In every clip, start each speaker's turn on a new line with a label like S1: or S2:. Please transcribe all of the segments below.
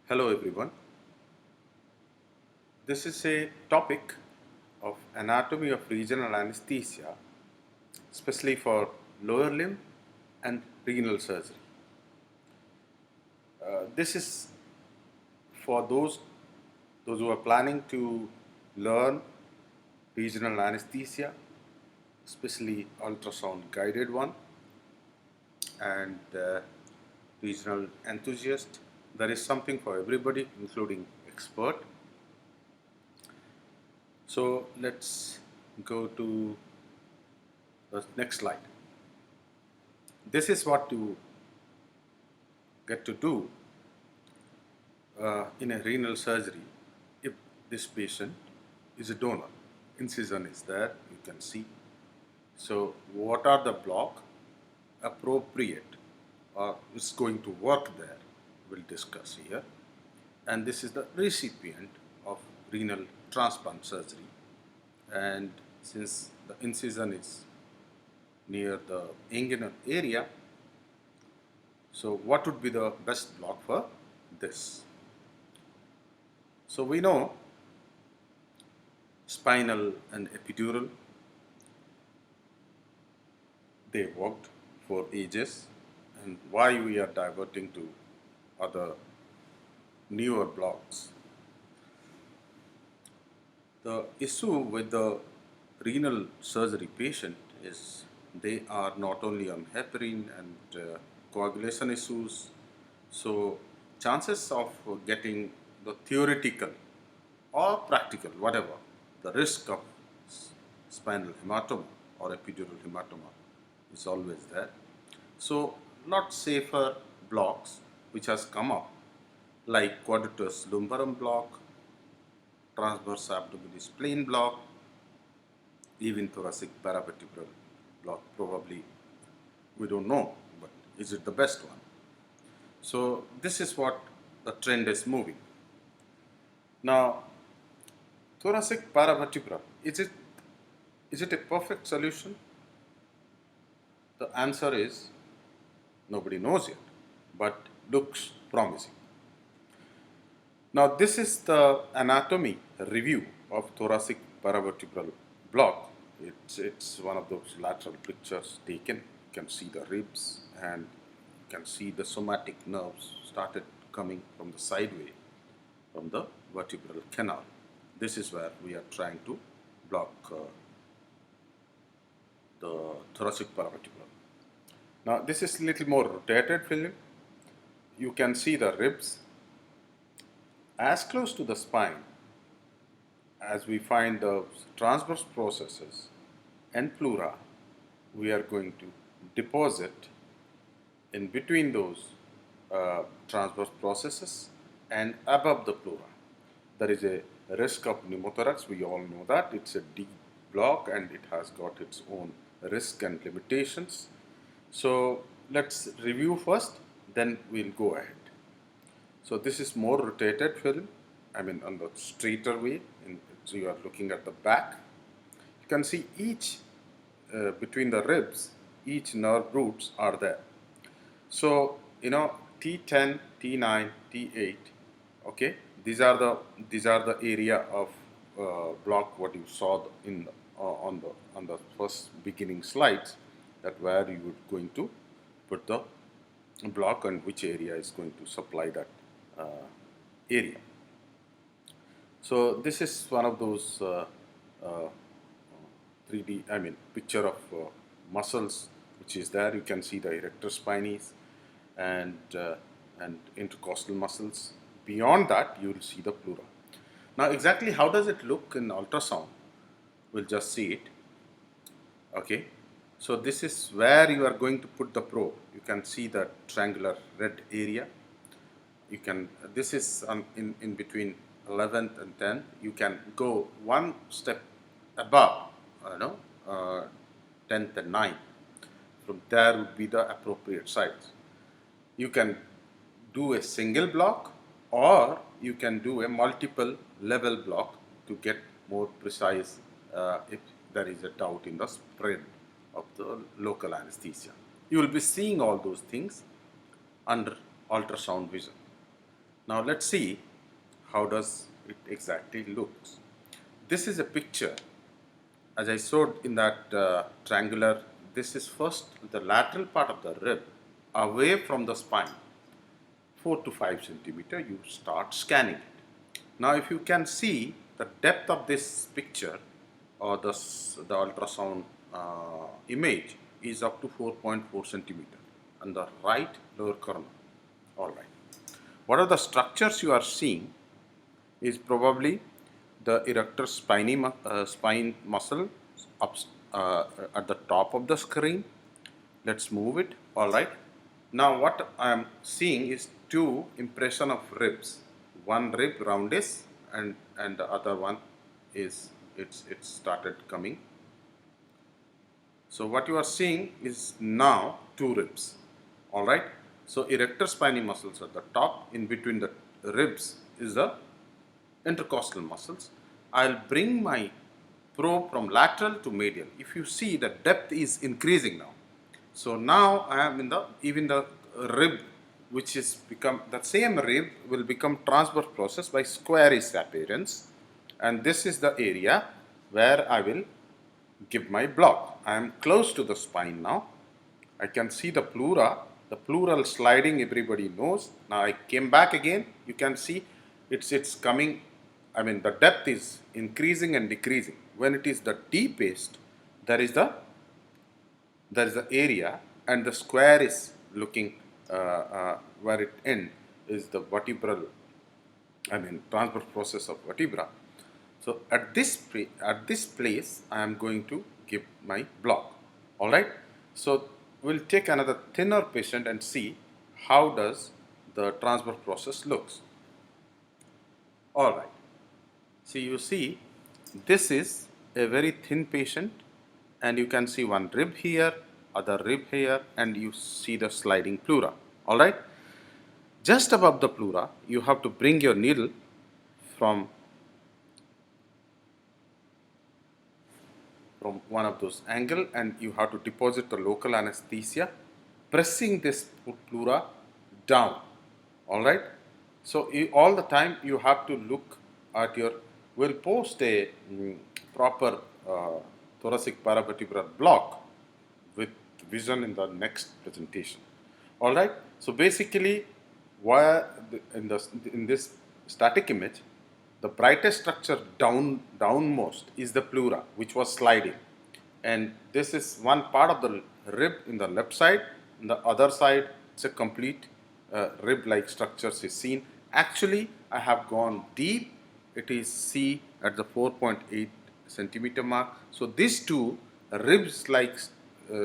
S1: Hello everyone. This is a topic of anatomy of regional anesthesia, especially for lower limb and renal surgery. This is for those who are planning to learn regional anesthesia, especially ultrasound guided one, and regional enthusiast. There is something for everybody, including expert. So let's go to the next slide. This is what you get to do in a renal surgery if this patient is a donor. Incision is there, you can see. So what are the block appropriate or is going to work there, we'll discuss here. And this is the recipient of renal transplant surgery. And since the incision is near the inguinal area, so what would be the best block for this? So we know spinal and epidural, they worked for ages, and why we are diverting to other newer blocks. The issue with the renal surgery patient is they are not only on heparin and coagulation issues, so chances of getting the theoretical or practical, whatever, the risk of spinal hematoma or epidural hematoma is always there. So lot safer blocks which has come up like quadratus lumbarum block, transverse abdominis plane block, even thoracic paravertebral block. Probably we don't know, but is it the best one? So this is what the trend is moving. Now, thoracic paravertebral, is it a perfect solution? The answer is nobody knows yet, but looks promising. Now this is the anatomy review of thoracic paravertebral block. It's one of those lateral pictures taken. You can see the ribs and you can see the somatic nerves started coming from the sideway from the vertebral canal. This is where we are trying to block the thoracic paravertebral. Now this is a little more rotated film. You can see the ribs as close to the spine as we find the transverse processes and pleura. We are going to deposit in between those transverse processes and above the pleura. There is a risk of pneumothorax. We all know that it's a deep block and it has got its own risk and limitations. So let's review first, then we'll go ahead. So this is more rotated film, I mean on the straighter way, so you are looking at the back. You can see each between the ribs, each nerve roots are there. So you know T10, T9, T8, okay, these are the area of block what you saw in on the first beginning slides, that where you would going to put the block and which area is going to supply that area. So this is one of those 3D, I mean picture of muscles which is there. You can see the erector spinalis and intercostal muscles. Beyond that you will see the pleura. Now exactly how does it look in ultrasound? We'll just see it. Okay, so this is where you are going to put the probe. You can see the triangular red area. You can, this is in between 11th and 10th. You can go one step above, 10th and 9th. From there would be the appropriate sites. You can do a single block or you can do a multiple level block to get more precise if there is a doubt in the spread of the local anesthesia. You will be seeing all those things under ultrasound vision. Now let's see how does it exactly looks. This is a picture as I showed in that triangular. This is first the lateral part of the rib away from the spine, 4 to 5 centimeter. You start scanning it. Now if you can see the depth of this picture or the ultrasound image is up to 4.4 centimeter on the right lower corner. All right. What are the structures you are seeing is probably the erector spine muscle up at the top of the screen. Let's move it. All right. Now what I am seeing is two impression of ribs. One rib round is and the other one is it's started coming. So what you are seeing is now two ribs. All right. So erector spinae muscles at the top. In between the ribs is the intercostal muscles. I'll bring my probe from lateral to medial. If you see, the depth is increasing now. So now I am in the even the rib, which is become the same rib will become transverse process by squarish appearance, and this is the area where I will give my block. I am close to the spine now. I can see the pleura, the pleural sliding, everybody knows. Now I came back again, you can see it's coming, I mean the depth is increasing and decreasing. When it is the deepest, there is the area, and the square is looking where it ends is the vertebral, I mean transverse process of vertebra. So at this place I am going to give my block. All right. So we'll take another thinner patient and see how does the transverse process looks. All right. So you see, this is a very thin patient, and you can see one rib here, other rib here, and you see the sliding pleura. All right. Just above the pleura, you have to bring your needle from one of those angle, and you have to deposit the local anesthesia, pressing this pleura down. All right. So all the time you have to look at your. We'll post a proper thoracic paravertebral block with vision in the next presentation. All right. So basically, in this static image, the brightest structure downmost is the pleura, which was sliding, and this is one part of the rib in the left side. On the other side, it's a complete rib-like structures is seen. Actually, I have gone deep. It is C at the 4.8 centimeter mark. So these two ribs-like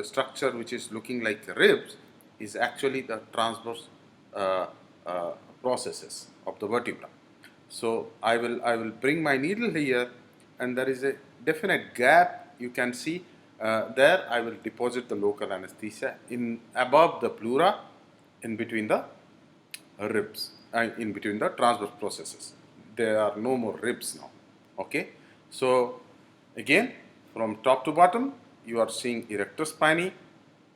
S1: structure, which is looking like ribs, is actually the transverse processes of the vertebra. So I will bring my needle here, and there is a definite gap. You can see there. I will deposit the local anesthesia in above the pleura, in between the ribs, in between the transverse processes. There are no more ribs now. Okay. So again, from top to bottom, you are seeing erector spinae,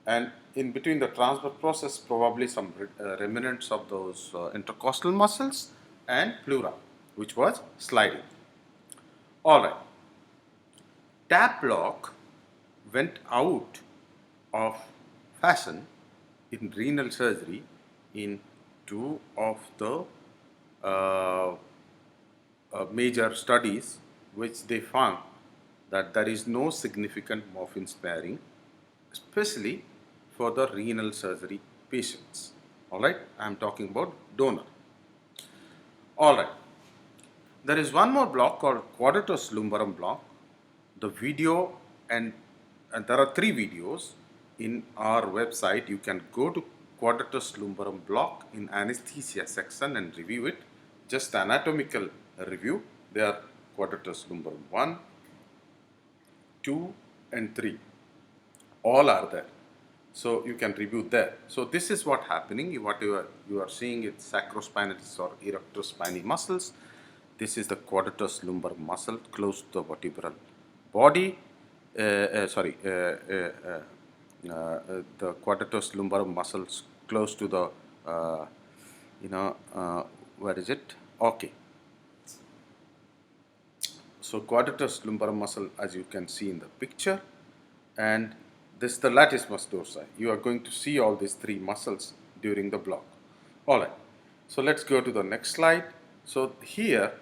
S1: and in between the transverse process, probably some remnants of those intercostal muscles and pleura, which was sliding. All right. Tap block went out of fashion in renal surgery in two of the major studies, which they found that there is no significant morphine sparing, especially for the renal surgery patients. All right, I am talking about donor. All right, there is one more block called quadratus lumborum block. The video and there are 3 videos in our website. You can go to quadratus lumborum block in anesthesia section and review it. Just anatomical review. They are quadratus lumborum 1, 2 and 3. All are there. So you can review there. So this is what happening. What you are seeing is sacrospinatus or erector spinae muscles. This is the quadratus lumborum muscle close to the vertebral body. The quadratus lumborum muscles close to the where is it? Okay. So quadratus lumborum muscle, as you can see in the picture, and this is the latissimus dorsi. You are going to see all these three muscles during the block. Alright, so let's go to the next slide. So here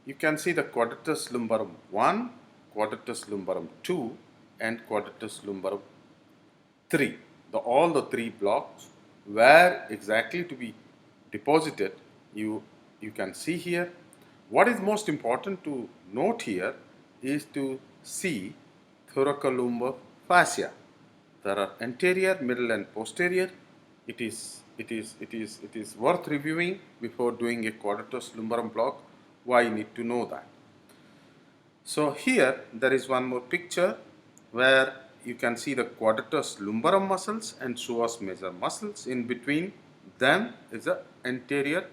S1: you can see the quadratus lumborum 1, quadratus lumborum 2 and quadratus lumborum 3. All the three blocks where exactly to be deposited, you can see here. What is most important to note here is to see thoracolumbar fascia. There are anterior, middle and posterior. It is worth reviewing before doing a quadratus lumborum block. Why you need to know that? So here there is one more picture where you can see the quadratus lumborum muscles and psoas major muscles. In between them is the anterior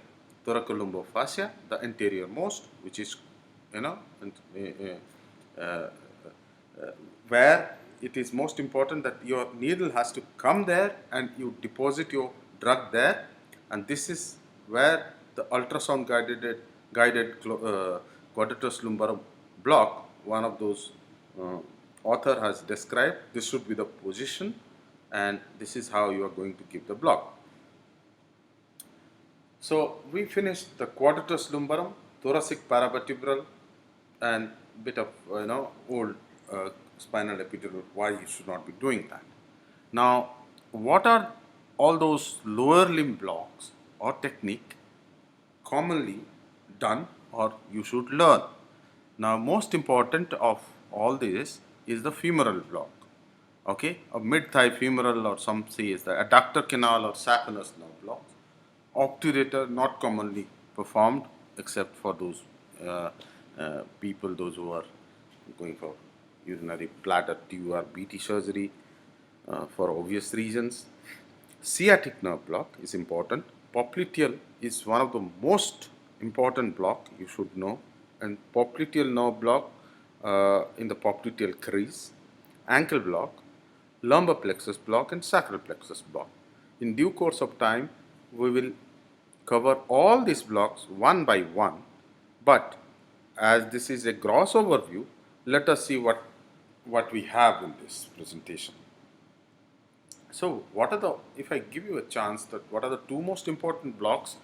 S1: thoracolumbar fascia, the anterior most, which is where it is most important that your needle has to come there and you deposit your drug there, and this is where the ultrasound guided quadratus lumborum block, one of those author has described. This should be the position, and this is how you are going to give the block. So we finished the quadratus lumborum, thoracic paravertebral, and bit of old spinal epidural, why you should not be doing that. Now, what are all those lower limb blocks or technique commonly done or you should learn? Now, most important of all this is the femoral block. Okay, a mid-thigh femoral, or some say is the adductor canal or saphenous nerve block. Obturator not commonly performed except for those people, those who are going for urinary bladder tube or BT surgery for obvious reasons. Sciatic nerve block is important. Popliteal is one of the most important block you should know, and popliteal nerve block in the popliteal crease, ankle block, lumbar plexus block and sacral plexus block. In due course of time, we will cover all these blocks one by one, but as this is a gross overview, let us see what we have in this presentation. So what are the, if I give you a chance, that what are the two most important blocks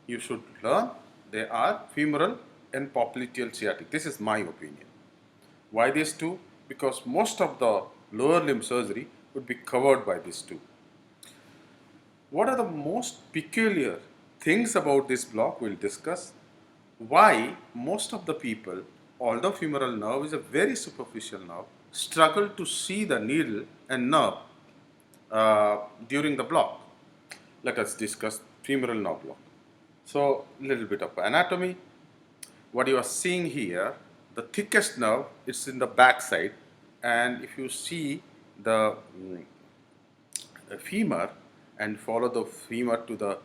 S1: you should learn? They are femoral and popliteal sciatic. This is my opinion. Why these two? Because most of the lower limb surgery would be covered by these two. What are the most peculiar things about this block we'll discuss? Why most of the people, although femoral nerve is a very superficial nerve, struggle to see the needle and nerve during the block. Let us discuss femoral nerve block. So, little bit of anatomy. What you are seeing here, the thickest nerve is in the back side, and if you see the femur and follow the femur to the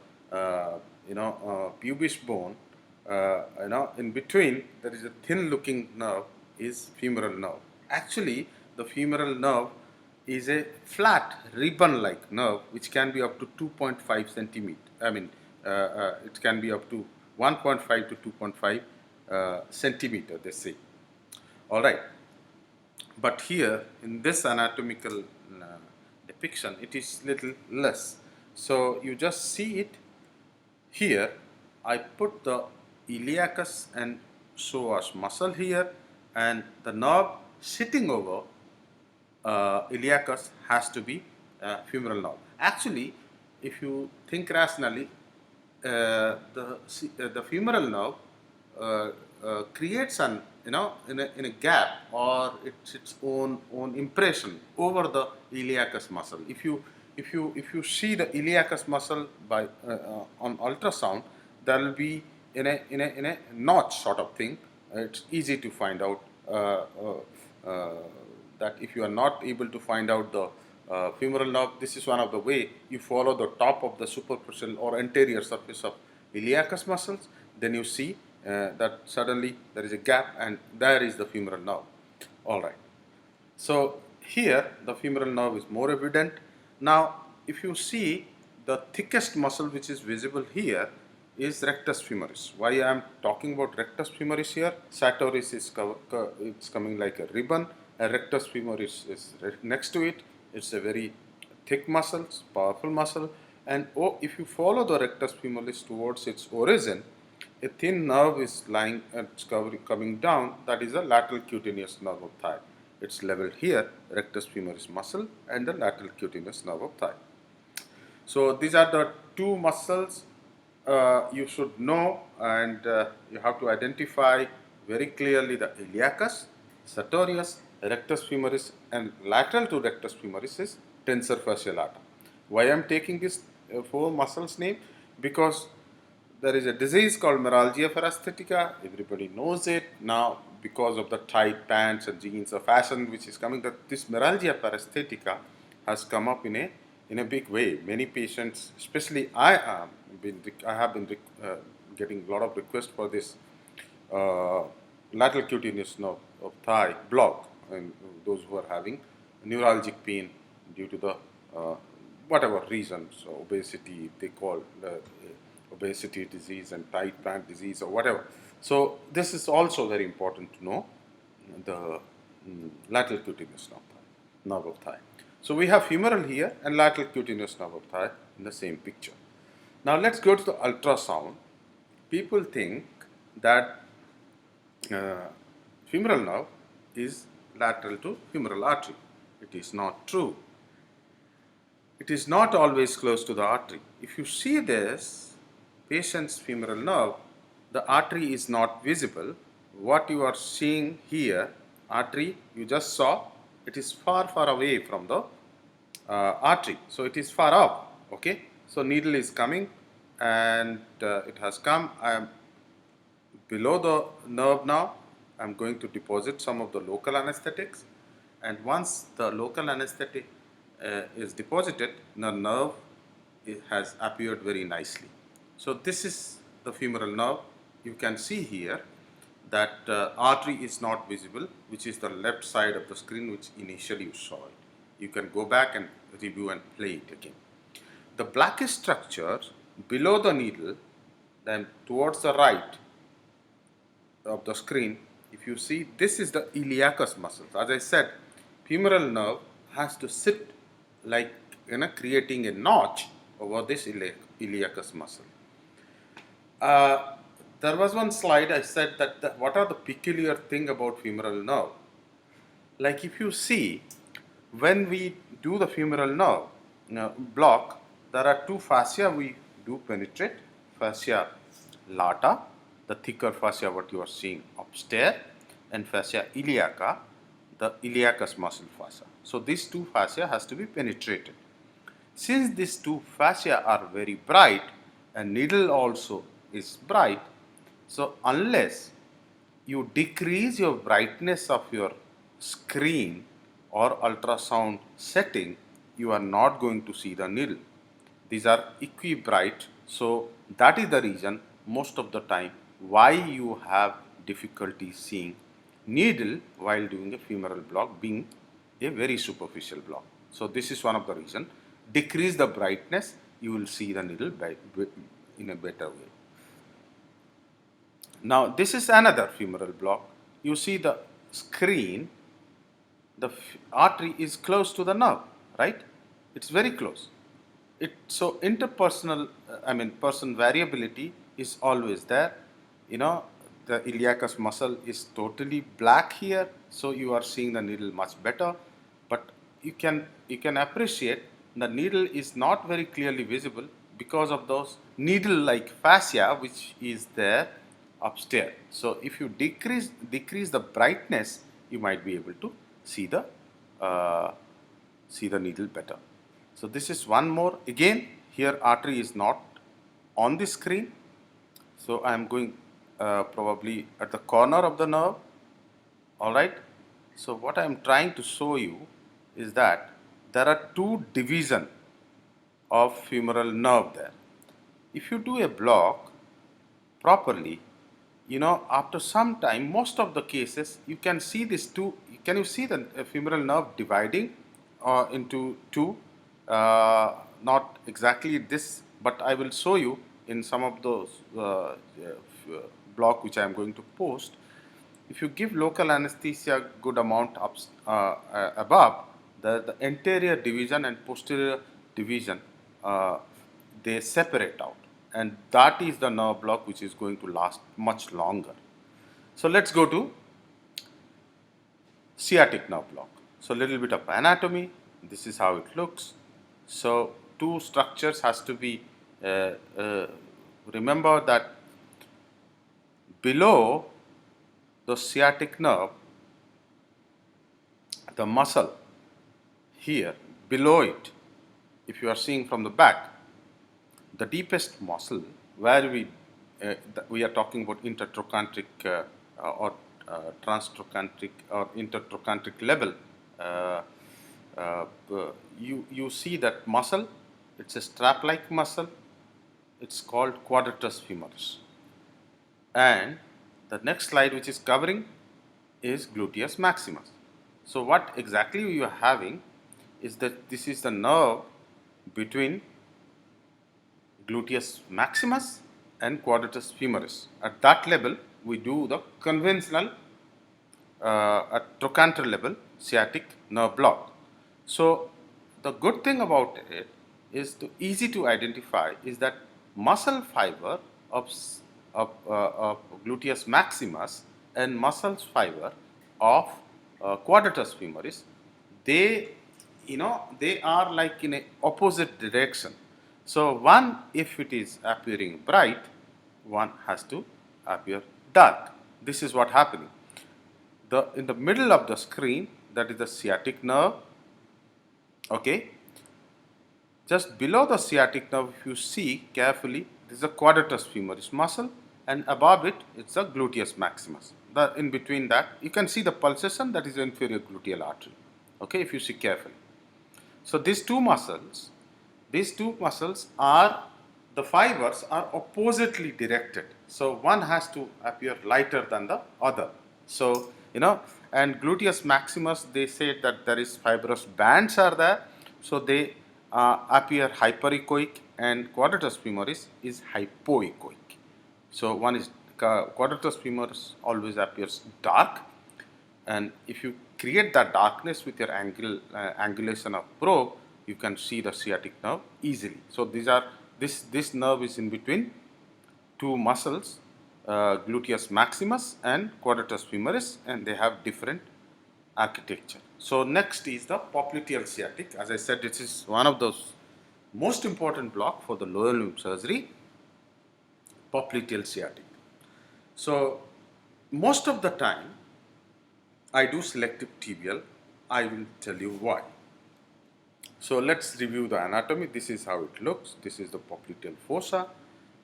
S1: pubic bone, in between there is a thin looking nerve is femoral nerve. Actually, the femoral nerve is a flat ribbon like nerve which can be up to 2.5 centimeter. I mean, it can be up to 1.5 to 2.5 centimeter, they say. All right. But here in this anatomical depiction, it is little less. So you just see it here. I put the iliacus and psoas muscle here, and the nerve sitting over iliacus has to be femoral nerve. Actually, if you think rationally, the femoral nerve creates an in a gap, or it's its own impression over the iliacus muscle. If you see the iliacus muscle by on ultrasound, there will be in a notch sort of thing. It's easy to find out that if you are not able to find out the femoral nerve, this is one of the way you follow the top of the superficial or anterior surface of iliacus muscles. Then you see that suddenly there is a gap, and there is the femoral nerve. All right. So here the femoral nerve is more evident. Now, if you see the thickest muscle which is visible here is rectus femoris. Why I am talking about rectus femoris here? Sartorius is it's coming like a ribbon, and rectus femoris is next to it. It's a very thick muscle, powerful muscle, and if you follow the rectus femoris towards its origin, a thin nerve is lying and coming down. That is the lateral cutaneous nerve of thigh. It's leveled here, rectus femoris muscle and the lateral cutaneous nerve of thigh. So these are the two muscles you should know, and you have to identify very clearly the iliacus, sartorius, rectus femoris, and lateral to rectus femoris is tensor fasciae lata. Why I am taking these four muscles name? Because there is a disease called meralgia paresthetica. Everybody knows it now because of the tight pants and jeans of fashion which is coming. That this meralgia paresthetica has come up in a big way. Many patients, especially I have been getting a lot of requests for this lateral cutaneous nerve of thigh block, and those who are having neuralgic pain due to the whatever reasons, obesity they call obesity disease and tight pant disease or whatever. So this is also very important to know, the lateral cutaneous nerve of thigh. So we have femoral here and lateral cutaneous nerve of thigh in the same picture. Now let's go to the ultrasound. People think that femoral nerve is lateral to femoral artery. It is not true. It is not always close to the artery. If you see this patient's femoral nerve, the artery is not visible. What you are seeing here, artery, you just saw, it is far away from the artery. So it is far up. Okay. So needle is coming, and it has come. I am below the nerve now. I am going to deposit some of the local anesthetics, and once the local anesthetic is deposited, the nerve has appeared very nicely. So this is the femoral nerve. You can see here that artery is not visible, which is the left side of the screen which initially you saw it. You can go back and review and play it again. The blackish structure below the needle, then towards the right of the screen, if you see, this is the iliacus muscle. As I said, femoral nerve has to sit like creating a notch over this iliacus muscle. There was one slide I said that what are the peculiar thing about femoral nerve. Like if you see, when we do the femoral nerve block, there are two fascia we do penetrate. Fascia lata, the thicker fascia what you are seeing upstairs, and fascia iliaca, the iliacus muscle fascia. So these two fascia has to be penetrated. Since these two fascia are very bright and needle also is bright, so unless you decrease your brightness of your screen or ultrasound setting, you are not going to see the needle. These are equi-bright, so that is the reason most of the time why you have difficulty seeing needle while doing a femoral block, being a very superficial block. So this is one of the reasons. Decrease the brightness, you will see the needle in a better way. Now this is another femoral block. You see the screen, the artery is close to the nerve, right? It's very close. So interpersonal, person variability is always there. The iliacus muscle is totally black here, so you are seeing the needle much better. But you can appreciate the needle is not very clearly visible because of those needle-like fascia which is there upstairs. So if you decrease the brightness, you might be able to see the needle better. So this is one more. Again, here artery is not on the screen. So I am going probably at the corner of the nerve. Alright. So what I am trying to show you is that there are two divisions of femoral nerve there. If you do a block properly, after some time, most of the cases, you can see these two. Can you see the femoral nerve dividing into two? Not exactly this, but I will show you in some of those block which I am going to post, if you give local anesthesia good amount above, the anterior division and posterior division, they separate out, and that is the nerve block which is going to last much longer. So let's go to sciatic nerve block. So little bit of anatomy. This is how it looks. So two structures has to be remember that below the sciatic nerve, the muscle here below it, if you are seeing from the back, the deepest muscle where we are talking about intertrochanteric or transtrochanteric or intertrochanteric level, you see that muscle, it's a strap-like muscle, it's called quadratus femoris. And the next slide which is covering is gluteus maximus. So what exactly you are having is that this is the nerve between gluteus maximus and quadratus femoris. At that level, we do the conventional at trochanter level sciatic nerve block. So the good thing about it is easy to identify is that muscle fiber of gluteus maximus and muscle fiber of quadratus femoris, they they are like in a opposite direction. So one, if it is appearing bright, one has to appear dark. This is what happening. In the middle of the screen, that is the sciatic nerve. Okay, just below the sciatic nerve, if you see carefully, this is a quadratus femoris muscle, and above it, it's a gluteus maximus. In between that, you can see the pulsation, that is the inferior gluteal artery. Okay, if you see carefully. So these two muscles are, the fibers are oppositely directed. So one has to appear lighter than the other. So and gluteus maximus, they say that there is fibrous bands are there, so they appear hyperechoic, and quadratus femoris is hypoechoic. So one is quadratus femoris always appears dark, and if you create that darkness with your angulation of probe, you can see the sciatic nerve easily. So this nerve is in between two muscles, gluteus maximus and quadratus femoris, and they have different architecture. So next is the popliteal sciatic. As I said, this is one of those most important block for the lower limb surgery, popliteal sciatic. So most of the time I do selective tibial. I will tell you why. So let's review the anatomy. This is how it looks. This is the popliteal fossa,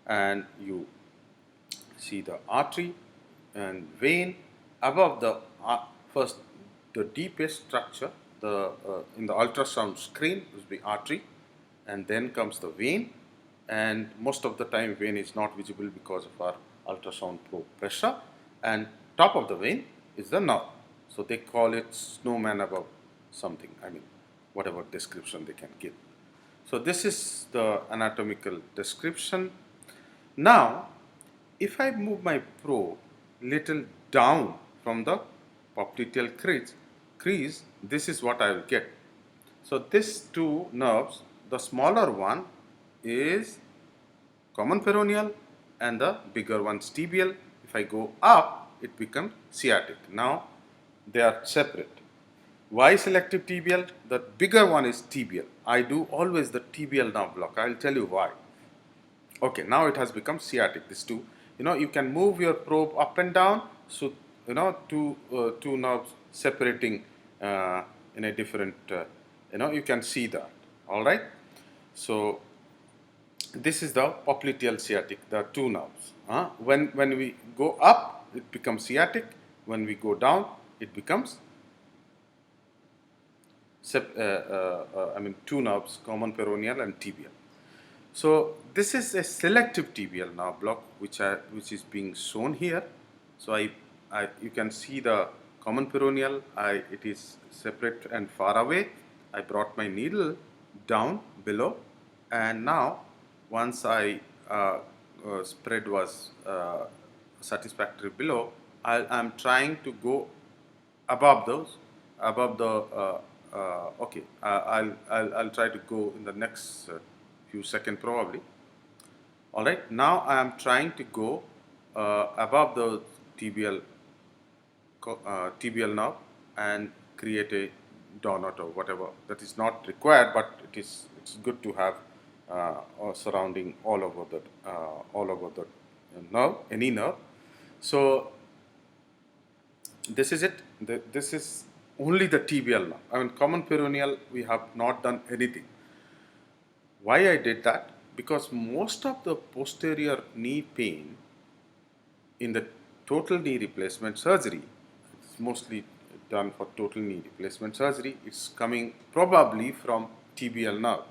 S1: and you see the artery and vein above the first, the deepest structure. In the ultrasound screen is the artery, and then comes the vein, and most of the time vein is not visible because of our ultrasound probe pressure, and top of the vein is the nerve. So they call it snowman above something, I mean whatever description they can give. So this is the anatomical description. Now if I move my probe little down from the popliteal crease, this is what I will get. So these two nerves, the smaller one is common peroneal and the bigger one is tibial. If I go up, it becomes sciatic. Now they are separate. Why selective tibial? The bigger one is tibial. I do always the tibial nerve block. I will tell you why. Okay, now it has become sciatic. These two, you can move your probe up and down. So two nerves separating in a different. You can see that. All right. So this is the popliteal sciatic. The two nerves. When we go up, it becomes sciatic. When we go down, it becomes two nerves, common peroneal and tibial. So this is a selective tibial nerve block which is being shown here. So you can see the common peroneal. It is separate and far away. I brought my needle down below, and now once I spread was satisfactory below, I'm trying to go above those, above the, okay, I'll try to go in the next few seconds probably. All right, now I am trying to go above the tibial, tibial nerve and create a donut or whatever. That is not required, but it's good to have surrounding all over the nerve, any nerve. So this is it. This is only the tibial nerve. I mean, common peroneal, we have not done anything. Why I did that? Because most of the posterior knee pain in the total knee replacement surgery, it's mostly done for total knee replacement surgery, it's coming probably from tibial nerve.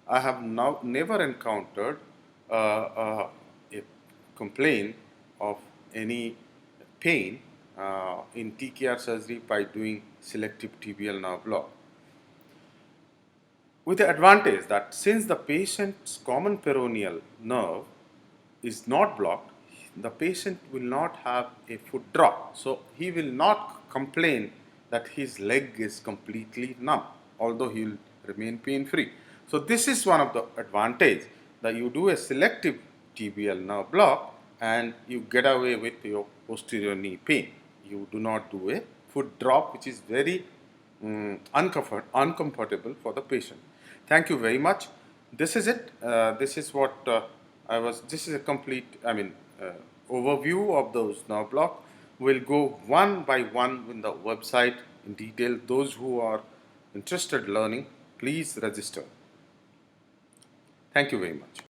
S1: I have now never encountered a complaint of any pain in TKR surgery by doing selective tibial nerve block. With the advantage that since the patient's common peroneal nerve is not blocked, the patient will not have a foot drop. So he will not complain that his leg is completely numb, although he will remain pain free. So this is one of the advantage, that you do a selective tibial nerve block and you get away with your posterior knee pain. You do not do a foot drop, which is very uncomfortable for the patient. Thank you very much. This is it. This is what this is a complete, overview of those nerve block. We'll go one by one in the website in detail. Those who are interested in learning, please register. Thank you very much.